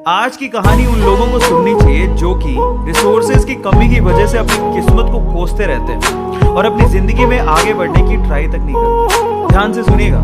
आज की कहानी उन लोगों को सुननी चाहिए जो कि रिसोर्सेज की कमी की वजह से अपनी किस्मत को कोसते रहते हैं और अपनी जिंदगी में आगे बढ़ने की ट्राई तक नहीं करते। ध्यान से सुनिएगा।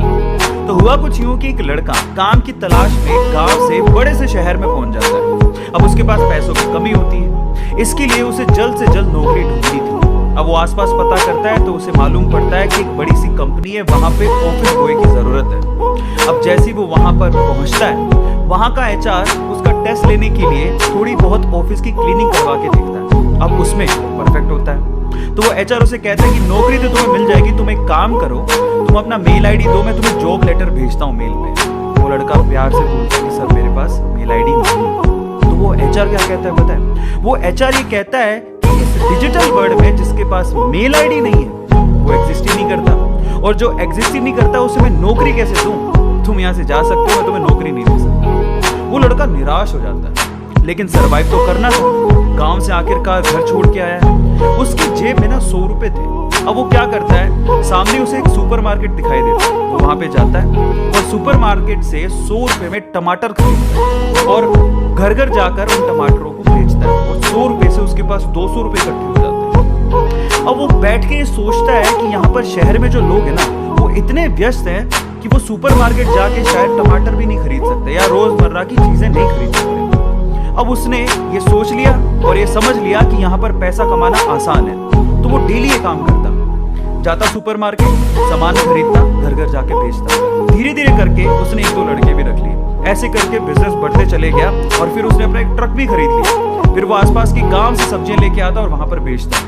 तो हुआ कुछ यूं कि एक लड़का काम की तलाश में गांव से बड़े से शहर में पहुंच जाता है। अब उसके पास पैसों की कमी होती है, इसके लिए उसे जल्द से जल्द नौकरी ढूंढनी थी। अब वो आसपास पता करता है तो उसे मालूम पड़ता है कि एक बड़ी सी कंपनी है, वहां पे ऑफिस बॉय की जरूरत है। अब जैसे वो वहां पर पहुंचता है, वहां का एचआर उसका टेस्ट लेने के लिए थोड़ी बहुत ऑफिस की क्लीनिंग करवा के देखता है। अब उसमें परफेक्ट होता है तो वो एचआर उसे कहता है कि नौकरी तो तुम्हें मिल जाएगी, तुम एक काम करो, तुम अपना मेल आईडी दो, मैं तुम्हें जॉब लेटर भेजता हूँ मेल पे। वो लड़का प्यार से बोलता है कि सर मेरे पास मेल आईडी नहीं है। तो वो एचआर क्या कहता है पता है? वो एचआर ये कहता है कि इस डिजिटल वर्ल्ड में जिसके पास मेल आईडी नहीं है वो एग्जिस्ट ही नहीं करता, और जो एग्जिस्ट ही नहीं करता उसे मैं नौकरी कैसे दूं? तुम यहाँ से जा सकते हो, मैं तुम्हें नौकरी नहीं दे सकता। वो लड़का निराश हो जाता है, लेकिन सरवाइव तो करना था। गांव से आखिरकार घर छोड़ के आया है, उसकी जेब में ना 100 रुपए थे। अब वो क्या करता है, सामने उसे एक सुपरमार्केट दिखाई देता है, वो वहां पे जाता है और सुपरमार्केट से 100 रुपए में टमाटर खरीदता है और घर घर जाकर उन टमाटरों को बेचता है और 100 रुपए से उसके पास 200 रुपए इकट्ठे हो जाते हैं। अब वो बैठ के सोचता है कि यहाँ पर शहर में जो लोग हैं ना वो इतने व्यस्त हैं कि वो सुपरमार्केट जाके शायद टमाटर भी नहीं खरीद सकते या रोजमर्रा की चीजें नहीं खरीद सकते। अब उसने ये सोच लिया और ये समझ लिया कि यहाँ पर पैसा कमाना आसान है, तो वो डेली ये काम करता, जाता सुपरमार्केट, सामान खरीदता, घर घर जाके बेचता। धीरे धीरे करके उसने 1-2 लड़के भी रख लिए। ऐसे करके बिजनेस बढ़ते चले गया और फिर उसने अपना एक ट्रक भी खरीद लिया। फिर वो आसपास की गांव से सब्जियां लेके आता और वहां पर बेचता।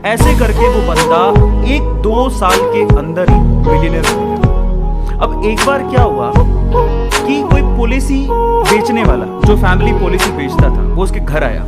ऐसे करके वो बंदा 1-2 साल के अंदर ही मिलियनेयर हो गया। अब एक बार क्या हुआ कि कोई पॉलिसी बेचने वाला जो फैमिली पॉलिसी बेचता था वो उसके घर आया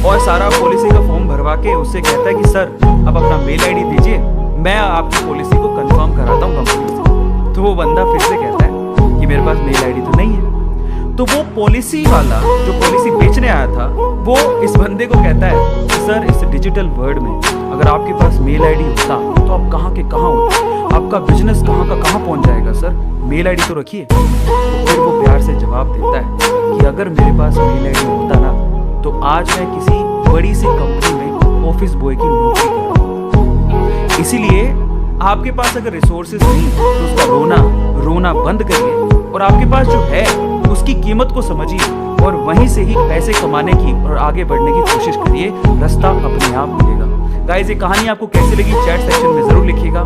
और सारा पॉलिसी का फॉर्म भरवा के उससे कहता है कि सर आप अपना मेल आईडी दीजिए, मैं आपकी पॉलिसी को कंफर्म कराता हूँ कंपनी से। तो वो बंदा फिर से कहता है कि मेरे पास मेल आईडी तो नहीं है। तो वो पॉलिसी वाला जो पॉलिसी बेचने आया था वो इस बंदे को कहता है कि सर इस डिजिटल वर्ल्ड में अगर आपके पास मेल आईडी होता तो आप कहाँ के कहाँ होते, आपका बिजनेस कहाँ का कहाँ पहुंच जाएगा, सर मेल आईडी तो रखिए। तो फिर वो प्यार से जवाब देता है कि अगर मेरे पास मेल आईडी होता ना तो आज मैं किसी बड़ी सी कंपनी में ऑफिस बॉय की नौकरी कर रहा हूं। इसीलिए आपके पास अगर रिसोर्सेज नहीं तो उसका रोना बंद करिए और आपके पास जो है उसकी कीमत को समझिए और वहीं से ही पैसे कमाने की और आगे बढ़ने की कोशिश करिए, रास्ता अपने आप मिलेगा। गाइस ये कहानी आपको कैसी लगी चैट सेक्शन में जरूर लिखिएगा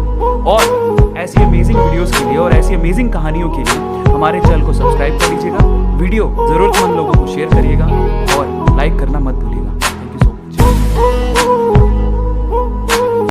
और ऐसी अमेजिंग वीडियोस के लिए और ऐसी अमेजिंग कहानियों के लिए हमारे चैनल को सब्सक्राइब कर लीजिएगा। वीडियो जरूरतमंद लोगों को शेयर करिएगा और लाइक करना मत भूलिएगा। Thank you so much.